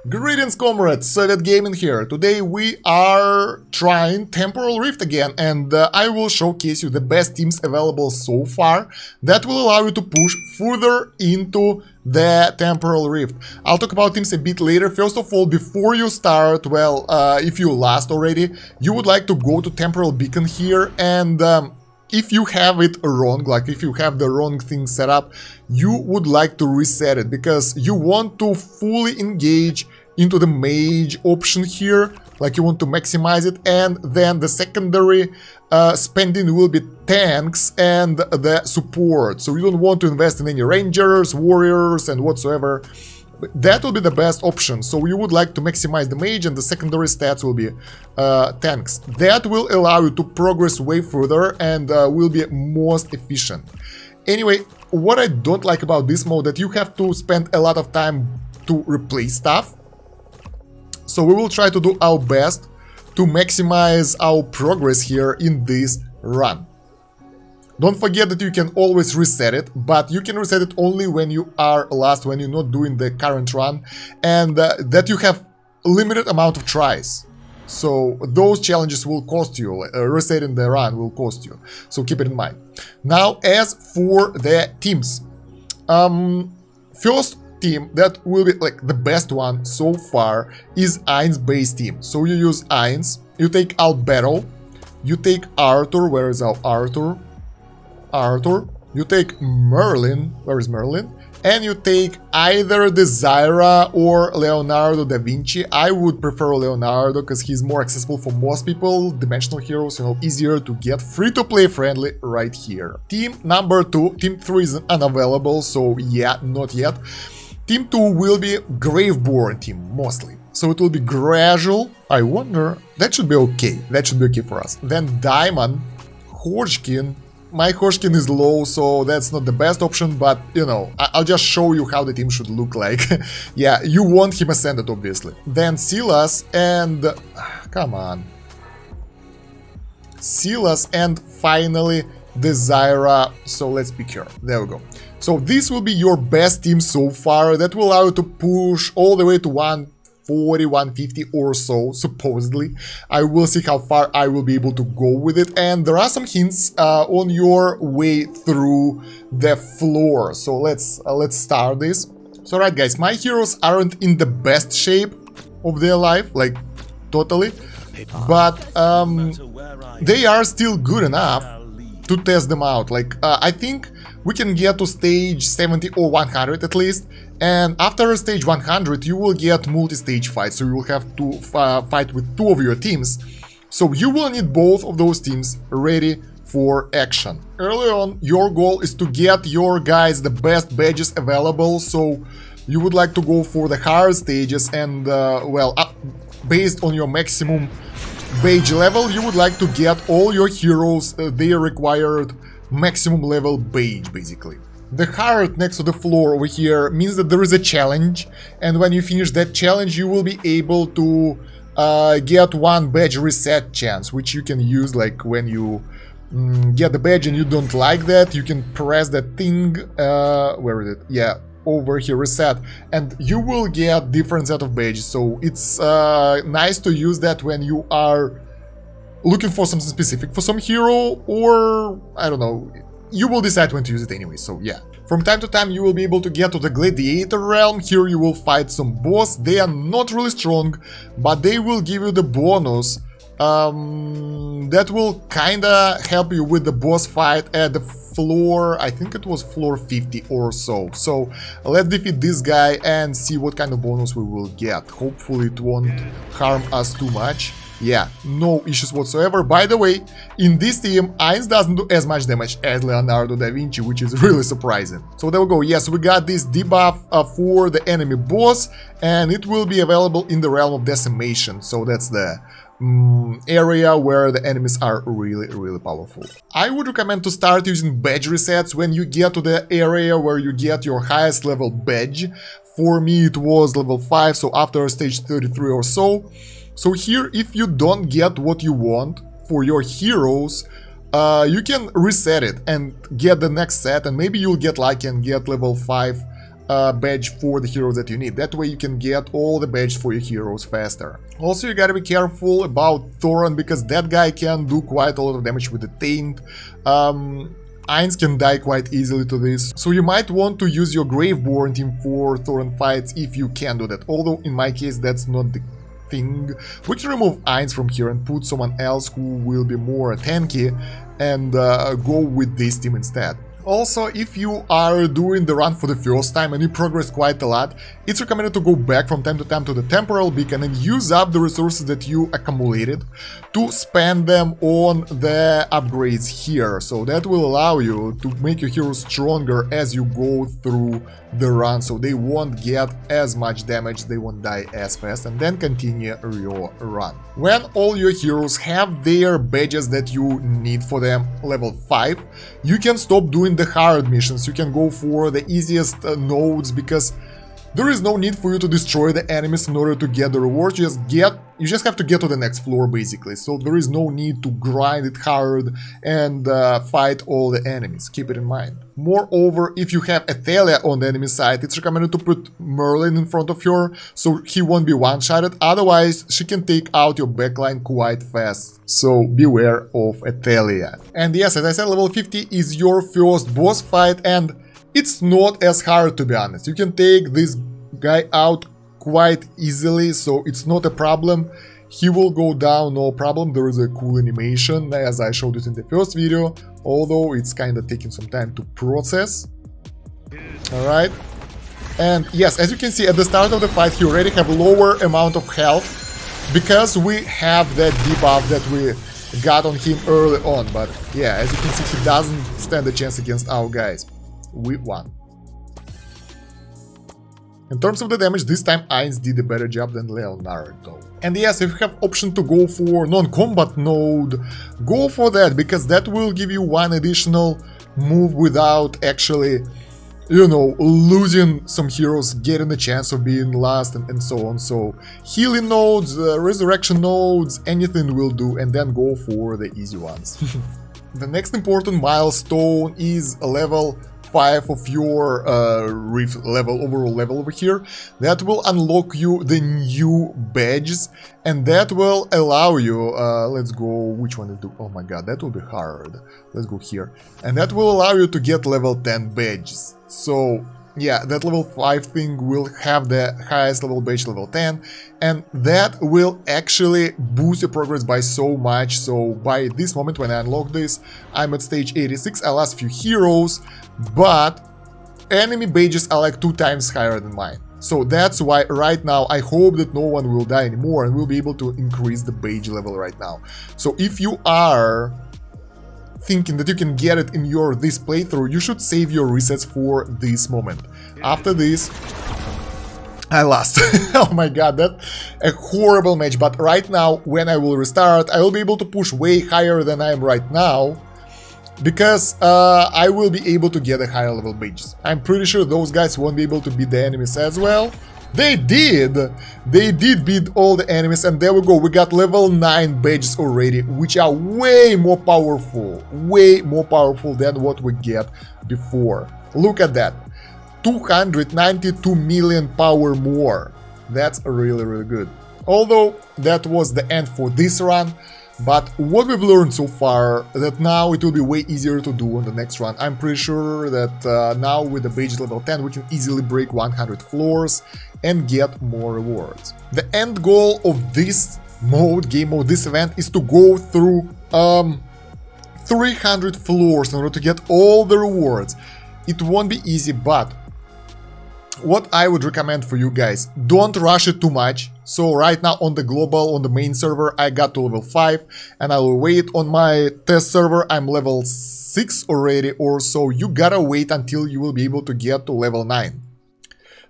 Greetings comrades, Soviet Gaming here. Today we are trying Temporal Rift again, and I will showcase you the best teams available so far that will allow you to push further into the Temporal Rift. I'll talk about teams a bit later. First of all, before you start, well, if you lost already, you would like to go to Temporal Beacon here, and if you have it wrong, like if you have the wrong thing set up, you would like to reset it because you want to fully engage into the mage option here, like you want to maximize it, and then the secondary spending will be tanks and the support. So you don't want to invest in any rangers, warriors and whatsoever. That will be the best option. So you would like to maximize the mage and the secondary stats will be tanks. That will allow you to progress way further and will be most efficient. Anyway, what I don't like about this mode that you have to spend a lot of time to replace stuff. So we will try to do our best to maximize our progress here in this run. Don't forget that you can always reset it, but you can reset it only when you are last, when you're not doing the current run, and that you have a limited amount of tries. So those challenges will cost you, resetting the run will cost you, so keep it in mind. Now, as for the teams, first team that will be like the best one so far is Ain's base team. So you use Ain's, you take Albedo, you take Arthur, where is our Arthur? You take Merlin, where is Merlin? And you take either Desira or Leonardo da Vinci. I would prefer Leonardo because he's more accessible for most people, dimensional heroes, you know, easier to get, free-to-play friendly right here. Team number 2, team 3 is unavailable, so yeah, not yet. Team 2 will be Graveborn team, mostly. So it will be gradual. I wonder, that should be okay. That should be okay for us. Then Diamond, Hodgkin. My Hodgkin is low, so that's not the best option, but, you know, I'll just show you how the team should look like. Yeah, you want him ascended, obviously. Then Silas and... come on. Silas and finally Desira. So let's pick her. There we go. So this will be your best team so far. That will allow you to push all the way to 140, 150 or so, supposedly. I will see how far I will be able to go with it. And there are some hints on your way through the floor. So let's start this. So right guys, my heroes aren't in the best shape of their life, like totally. But they are still good enough to test them out. Like I think we can get to stage 70 or 100 at least, and after stage 100 you will get multi-stage fights, so you will have to fight with 2 of your teams, so you will need both of those teams ready for action. Early on, your goal is to get your guys the best badges available, so you would like to go for the hard stages and, well, based on your maximum badge level, you would like to get all your heroes their required maximum level badge, basically. The heart next to the floor over here means that there is a challenge, and when you finish that challenge you will be able to get 1 badge reset chance, which you can use like when you get the badge and you don't like that, you can press that thing, where is it? Yeah, over here, reset, and you will get different set of badges. So it's nice to use that when you are looking for something specific for some hero, or I don't know, you will decide when to use it anyway, so yeah. From time to time you will be able to get to the Gladiator realm. Here you will fight some boss. They are not really strong, but they will give you the bonus that will kinda help you with the boss fight at the floor, I think it was floor 50 or so. So let's defeat this guy and see what kind of bonus we will get. Hopefully it won't harm us too much. Yeah, no issues whatsoever. By the way, in this team, Ainz doesn't do as much damage as Leonardo da Vinci, which is really surprising. So there we go. Yes, we got this debuff for the enemy boss, and it will be available in the realm of decimation. So that's the area where the enemies are really powerful. I would recommend to start using badge resets when you get to the area where you get your highest level badge. For me it was level 5, so after stage 33 or so. So here, if you don't get what you want for your heroes, you can reset it and get the next set, and maybe you'll get lucky and get level 5 badge for the heroes that you need. That way you can get all the badges for your heroes faster. Also, you gotta be careful about Thoron, because that guy can do quite a lot of damage with the Taint. Ainz can die quite easily to this, so you might want to use your Graveborn team for Thoron fights if you can do that, although in my case that's not the thing. We can remove Ainz from here and put someone else who will be more tanky and go with this team instead. Also, if you are doing the run for the first time and you progress quite a lot, it's recommended to go back from time to time to the Temporal Beacon and use up the resources that you accumulated to spend them on the upgrades here. So that will allow you to make your heroes stronger as you go through the run, so they won't get as much damage, they won't die as fast, and then continue your run. When all your heroes have their badges that you need for them level 5, you can stop doing the hard missions. You can go for the easiest nodes, because there is no need for you to destroy the enemies in order to get the reward. You just have to get to the next floor, basically. So there is no need to grind it hard and fight all the enemies. Keep it in mind. Moreover, if you have Athalia on the enemy side, it's recommended to put Merlin in front of her, so he won't be one-shotted. Otherwise, she can take out your backline quite fast. So beware of Athalia. And yes, as I said, level 50 is your first boss fight, and it's not as hard, to be honest. You can take this guy out quite easily, so it's not a problem. He will go down, no problem. There is a cool animation, as I showed it in the first video, although it's kind of taking some time to process. Alright. And yes, as you can see, at the start of the fight, he already have lower amount of health, because we have that debuff that we got on him early on. But yeah, as you can see, he doesn't stand a chance against our guys. We won. In terms of the damage, this time Ainz did a better job than Leonardo. And yes, if you have option to go for non-combat node, go for that, because that will give you one additional move without actually, you know, losing some heroes, getting a chance of being last, and so on. So healing nodes, resurrection nodes, anything will do, and then go for the easy ones. The next important milestone is a level 5 of your Rift level, overall level over here. That will unlock you the new badges, and that will allow you, let's go, which one to do? Oh my god, that will be hard. Let's go here. And that will allow you to get level 10 badges. So yeah, that level 5 thing will have the highest level badge, level 10, and that will actually boost your progress by so much. So by this moment, when I unlock this, I'm at stage 86, I lost few heroes, but enemy badges are like 2 times higher than mine. So that's why right now I hope that no one will die anymore, and we'll be able to increase the badge level right now. So if you are thinking that you can get it in this playthrough, you should save your resets for this moment. After this, I lost. Oh my god, that's a horrible match. But right now, when I will restart, I will be able to push way higher than I am right now, because I will be able to get a higher level badges. I'm pretty sure those guys won't be able to beat the enemies as well. They did beat all the enemies, and there we go, we got level 9 badges already, which are way more powerful than what we get before. Look at that, 292 million power more. That's really good. Although that was the end for this run, but what we've learned so far, that now it will be way easier to do on the next run. I'm pretty sure that now with the badge level 10 we can easily break 100 floors and get more rewards. The end goal of this game mode, this event, is to go through 300 floors in order to get all the rewards. It won't be easy, but what I would recommend for you guys, don't rush it too much. So right now on the global, on the main server, I got to level 5, and I will wait. On my test server, I'm level 6 already or so. You gotta wait until you will be able to get to level 9.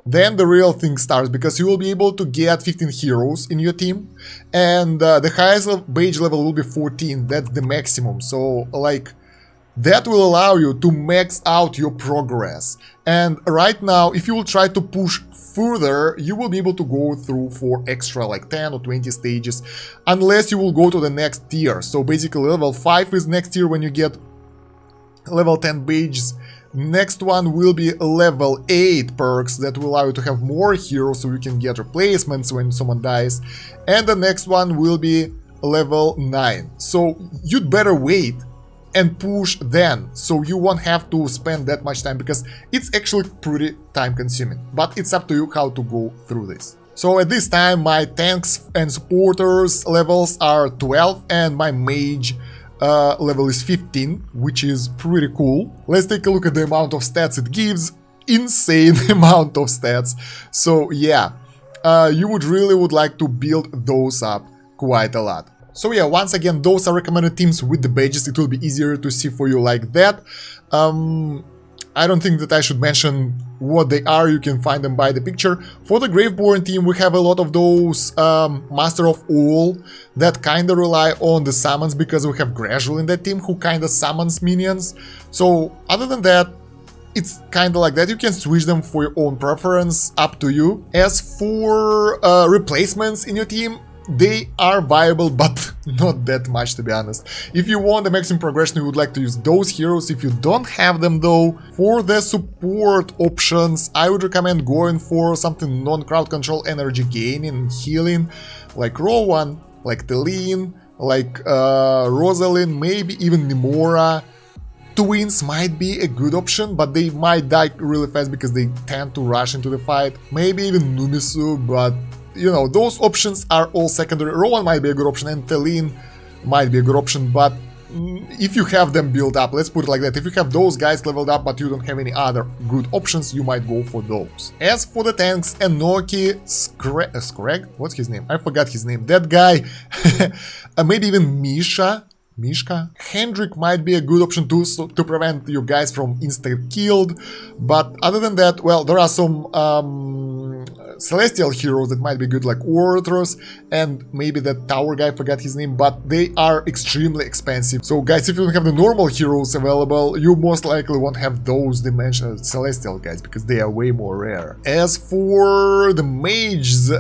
Then the real thing starts, because you will be able to get 15 heroes in your team, and the highest badge level will be 14, that's the maximum. So like, that will allow you to max out your progress. And right now, if you will try to push further, you will be able to go through for extra like 10 or 20 stages, unless you will go to the next tier. So basically level 5 is next tier when you get level 10 badges. Next one will be level 8 perks that will allow you to have more heroes so you can get replacements when someone dies. And the next one will be level 9. So you'd better wait and push then, so you won't have to spend that much time, because it's actually pretty time consuming. But it's up to you how to go through this. So at this time my tanks and supporters levels are 12 and my mage level is 15, which is pretty cool. Let's take a look at the amount of stats it gives. Insane amount of stats. So yeah, you would like to build those up quite a lot. So yeah, once again, those are recommended teams with the badges. It will be easier to see for you like that. I don't think that I should mention what they are. You can find them by the picture. For the Graveborn team, we have a lot of those Master of All that kinda rely on the summons, because we have Gradual in that team who kinda summons minions. So other than that, it's kinda like that. You can switch them for your own preference, up to you. As for replacements in your team, they are viable, but not that much, to be honest. If you want the maximum progression, you would like to use those heroes. If you don't have them though, for the support options, I would recommend going for something non-crowd control, energy gaining, healing, like Rowan, like Teline, like Rosalind, maybe even Nimora. Twins might be a good option, but they might die really fast because they tend to rush into the fight. Maybe even Numisu, but you know, those options are all secondary. Rowan might be a good option and Teline might be a good option, but if you have them built up, let's put it like that, if you have those guys leveled up but you don't have any other good options, you might go for those. As for the tanks, Enoki, Scrag? What's his name? I forgot his name. That guy. Maybe even Mishka? Hendrik might be a good option too, so to prevent you guys from insta-killed, but other than that, well, there are some celestial heroes that might be good, like Orthros, and maybe that tower guy, forgot his name, but they are extremely expensive. So guys, if you don't have the normal heroes available, you most likely won't have those dimensional celestial guys, because they are way more rare. As for the mages,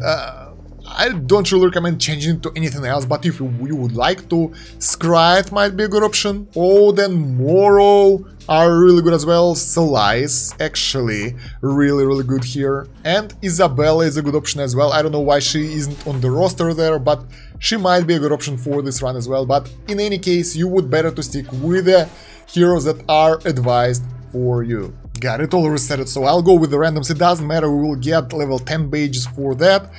I don't really recommend changing to anything else, but if you would like to, Scryth might be a good option. Odin, Moro are really good as well. Selice, actually, really good here. And Isabella is a good option as well. I don't know why she isn't on the roster there, but she might be a good option for this run as well. But in any case, you would better to stick with the heroes that are advised for you. Got it, all reset, so I'll go with the randoms. It doesn't matter, we will get level 10 badges for that.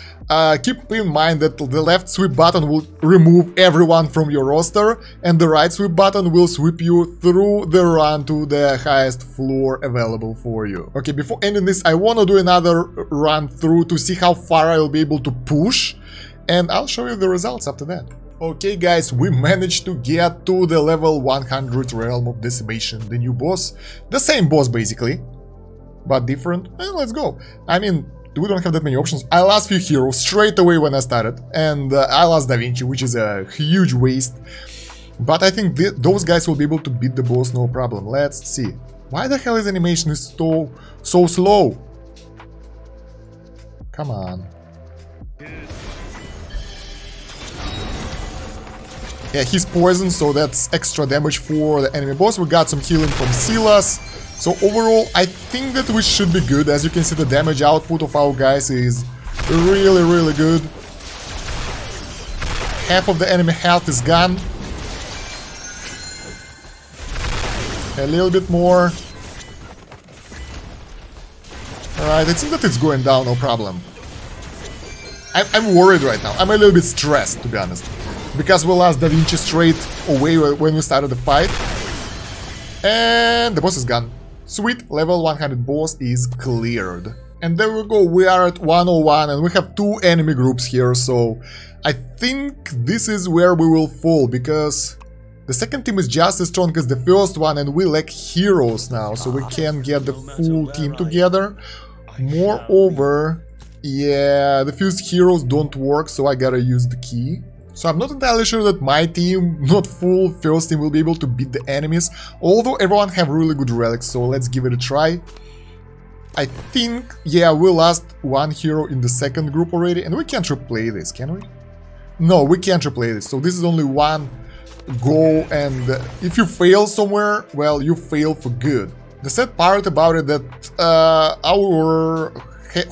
Keep in mind that the left sweep button will remove everyone from your roster, and the right sweep button will sweep you through the run to the highest floor available for you. Okay, before ending this, I want to do another run through to see how far I'll be able to push, and I'll show you the results after that. Okay guys, we managed to get to the level 100 Realm of Decimation, the new boss. The same boss basically, but different. Let's go. I mean, we don't have that many options. I lost few heroes straight away when I started, and I lost Da Vinci, which is a huge waste. But I think those guys will be able to beat the boss no problem. Let's see. Why the hell is animation so slow? Come on. Yeah, he's poisoned, so that's extra damage for the enemy boss. We got some healing from Silas. So overall, I think that we should be good. As you can see, the damage output of our guys is really good. Half of the enemy health is gone. A little bit more. Alright, it seems that it's going down, no problem. I'm worried right now. I'm a little bit stressed, to be honest. Because we lost Da Vinci straight away when we started the fight. And the boss is gone. Sweet, level 100 boss is cleared. And there we go, we are at 101 and we have two enemy groups here, so I think this is where we will fall, because the second team is just as strong as the first one and we lack heroes now, so we can get the full team together. Moreover, yeah, the fused heroes don't work, so I gotta use the key. So I'm not entirely sure that my team, not full first team, will be able to beat the enemies, although everyone have really good relics, so let's give it a try. I think, yeah, we lost one hero in the second group already, and we can't replay this, can we? No, we can't replay this, so this is only one go, and if you fail somewhere, well, you fail for good. The sad part about it that our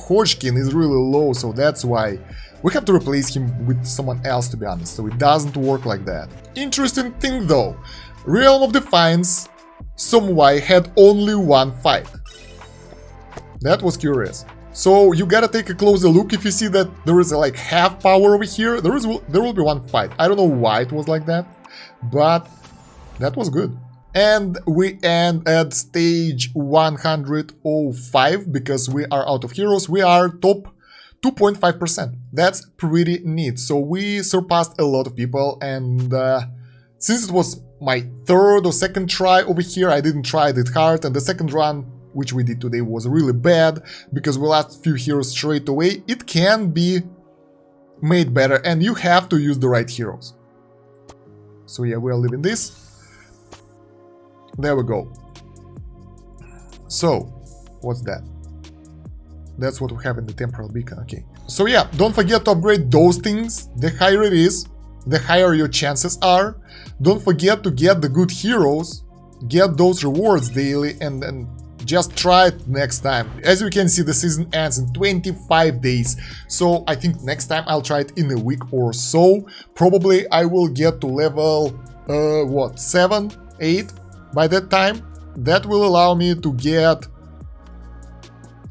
Hodgkin is really low, so that's why we have to replace him with someone else, to be honest, so it doesn't work like that. Interesting thing though, Realm of Defiance, some Y had only one fight. That was curious. So you gotta take a closer look. If you see that there is like half power over here, there will be one fight. I don't know why it was like that, but that was good. And we end at stage 105 because we are out of heroes. We are top 2.5%. That's pretty neat. So we surpassed a lot of people, and since it was my third or second try over here, I didn't try it hard, and the second run, which we did today, was really bad because we lost few heroes straight away. It can be made better, and you have to use the right heroes. So yeah, we are leaving this. There we go. So, what's that? That's what we have in the Temporal Beacon, okay. So yeah, don't forget to upgrade those things. The higher it is, the higher your chances are. Don't forget to get the good heroes, get those rewards daily, and just try it next time. As you can see, the season ends in 25 days. So I think next time I'll try it in a week or so. Probably I will get to level, 7, 8 by that time. That will allow me to get,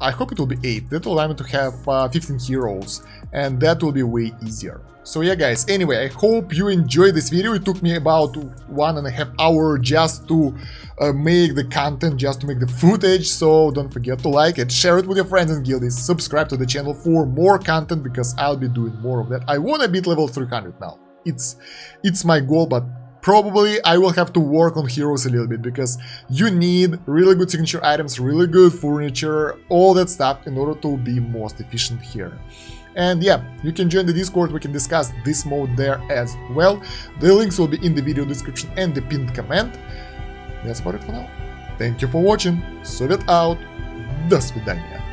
I hope it will be 8. That will allow me to have 15 heroes, and that will be way easier. So yeah guys, anyway, I hope you enjoyed this video. It took me about 1.5 hours just to make the content, just to make the footage. So don't forget to like it, share it with your friends and guildies, subscribe to the channel for more content because I'll be doing more of that. I want to beat level 300 now. It's my goal, but probably I will have to work on heroes a little bit because you need really good signature items, really good furniture, all that stuff in order to be most efficient here. And yeah, you can join the Discord, we can discuss this mode there as well. The links will be in the video description and the pinned comment. That's about it for now. Thank you for watching, Soviet out, до свидания.